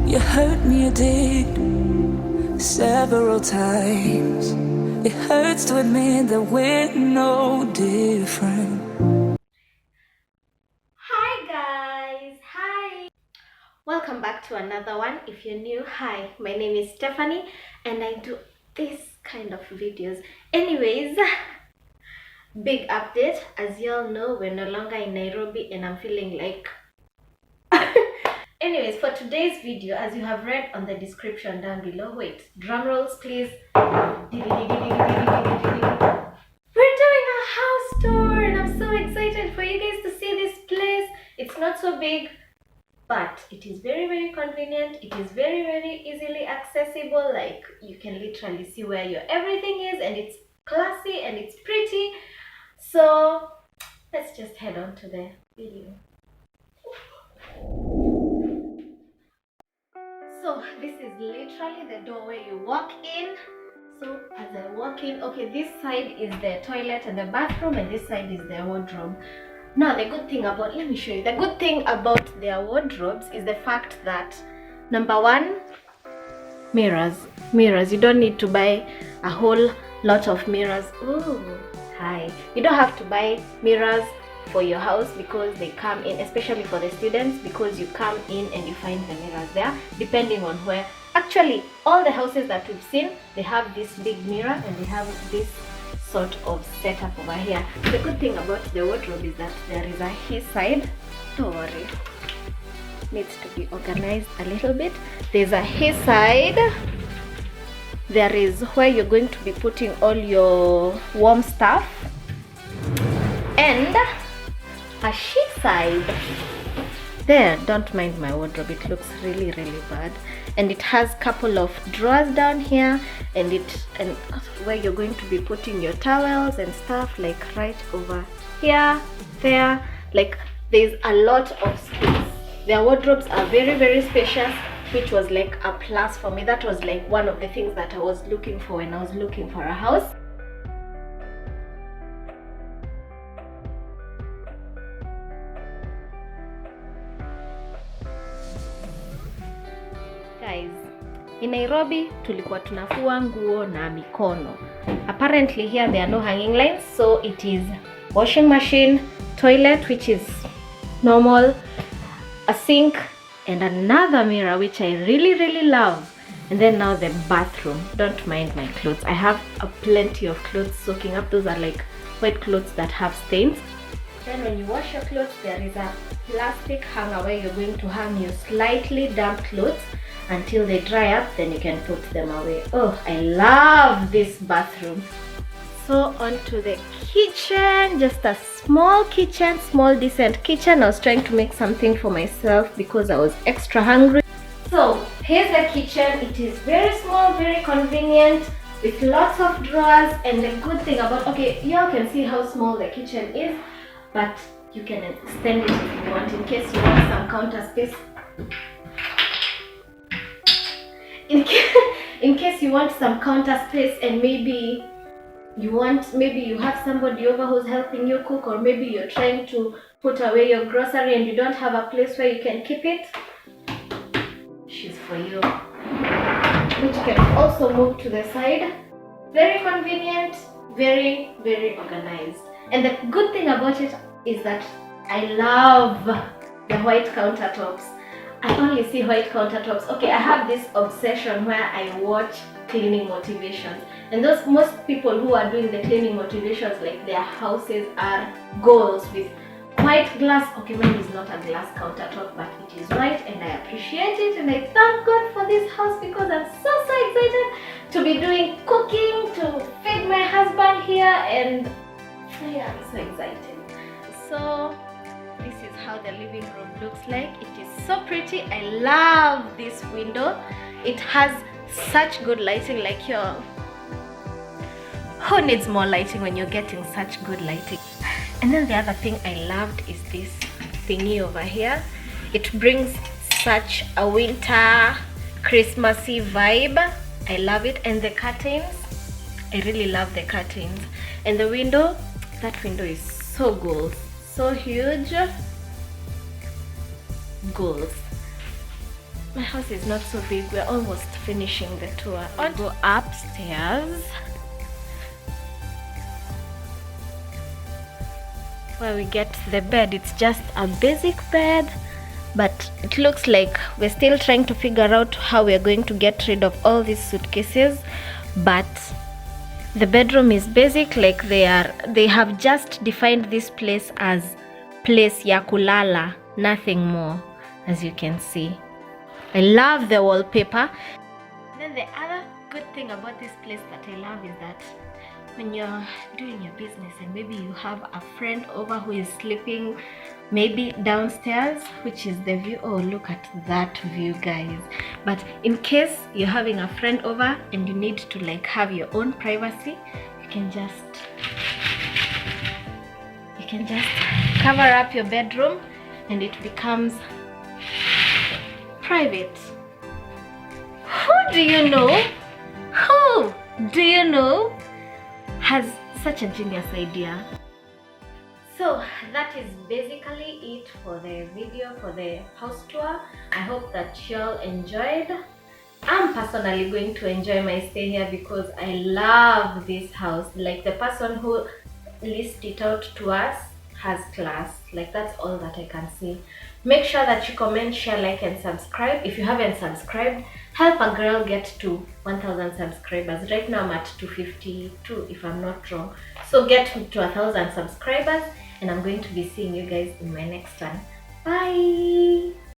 You hurt me, you did, several times. It hurts to admit that we're no different. Hi guys, hi. Welcome back to another one. If you're new, hi, my name is Stephanie and I do this kind of videos. Anyways, big update. As y'all know, we're no longer in Nairobi and I'm feeling like anyways, for today's video, as you have read on the description down below, wait, drum rolls please. We're doing a house tour and I'm so excited for you guys to see this place. It's not so big, but it is very convenient. It is very easily accessible. Like, you can literally see where your everything is, and it's classy and it's pretty. So let's just head on to the video. So this is literally the doorway you walk in. So as I walk in, okay, this side is the toilet and the bathroom, and this side is the wardrobe. Now the good thing about, let me show you, the good thing about their wardrobes is the fact that, number one, mirrors. You don't need to buy a whole lot of mirrors. Ooh, hi. You don't have to buy mirrors for your house because they come in, especially for the students, because you come in and you find the mirrors there depending on where. Actually, all the houses that we've seen, they have this big mirror and they have this sort of setup over here. The good thing about the wardrobe is that there is a his side. Don't worry, needs to be organized a little bit. There's a his side. There is where you're going to be putting all your warm stuff, and a she side. There, don't mind my wardrobe, it looks really bad, and it has a couple of drawers down here, and where you're going to be putting your towels and stuff, like right over here, there. Like, there's a lot of space. Their wardrobes are very spacious, which was like a plus for me. That was like one of the things that I was looking for when I was looking for a house. Guys, in Nairobi tulikuwa tunafua nguo na mikono. Apparently here there are no hanging lines, so it is washing machine, toilet, which is normal, a sink, and another mirror, which I really love. And then now the bathroom. Don't mind my clothes, I have a plenty of clothes soaking up. Those are like white clothes that have stains. Then when you wash your clothes, there is a plastic hanger where you're going to hang your slightly damp clothes until they dry up, then you can put them away. Oh, I love this bathroom. So on to the kitchen. Just a small kitchen, small decent kitchen. I was trying to make something for myself because I was extra hungry. So here's the kitchen. It is very small, very convenient, with lots of drawers. And the good thing about, okay, y'all can see how small the kitchen is, but you can extend it if you want, in case you want some counter space. In case you want some counter space, and maybe you have somebody over who's helping you cook, or maybe you're trying to put away your grocery and you don't have a place where you can keep it, she's for you. Which can also move to the side. Very convenient, very organized. And the good thing about it is that I love the white countertops. I only see white countertops. Okay, I have this obsession where I watch cleaning motivations, and most people who are doing the cleaning motivations, like, their houses are goals with white glass. Okay, mine is not a glass countertop, but it is white, and I appreciate it, and I thank God for this house because I'm so excited to be doing cooking, to feed my husband here, and yeah, I'm so excited. So this is how the living room looks like. It is so pretty. I love this window. It has such good lighting. Like, who needs more lighting when you're getting such good lighting? And then the other thing I loved is this thingy over here. It brings such a winter Christmassy vibe. I love it. And the curtains, I really love the curtains. And the window, that window is so goals, so huge. Goals. My house is not so big. We're almost finishing the tour. I'll go upstairs where we get the bed. It's just a basic bed, but it looks like we're still trying to figure out how we're going to get rid of all these suitcases. But the bedroom is basic, like they have just defined this place as place ya kulala, nothing more, as you can see. I love the wallpaper. And then the other good thing about this place that I love is that when you're doing your business and maybe you have a friend over who is sleeping maybe downstairs, which is the view. Oh, look at that view, guys. But in case you're having a friend over and you need to like have your own privacy, you can just cover up your bedroom and it becomes private. Who do you know has such a genius idea? So that is basically it for the video for the house tour. I hope that y'all enjoyed. I'm personally going to enjoy my stay here because I love this house. Like, the person who listed it out to us has class. Like, that's all that I can say. Make sure that you comment, share, like, and subscribe. If you haven't subscribed, help a girl get to 1,000 subscribers. Right now I'm at 252 if I'm not wrong. So get to 1,000 subscribers and I'm going to be seeing you guys in my next one. Bye.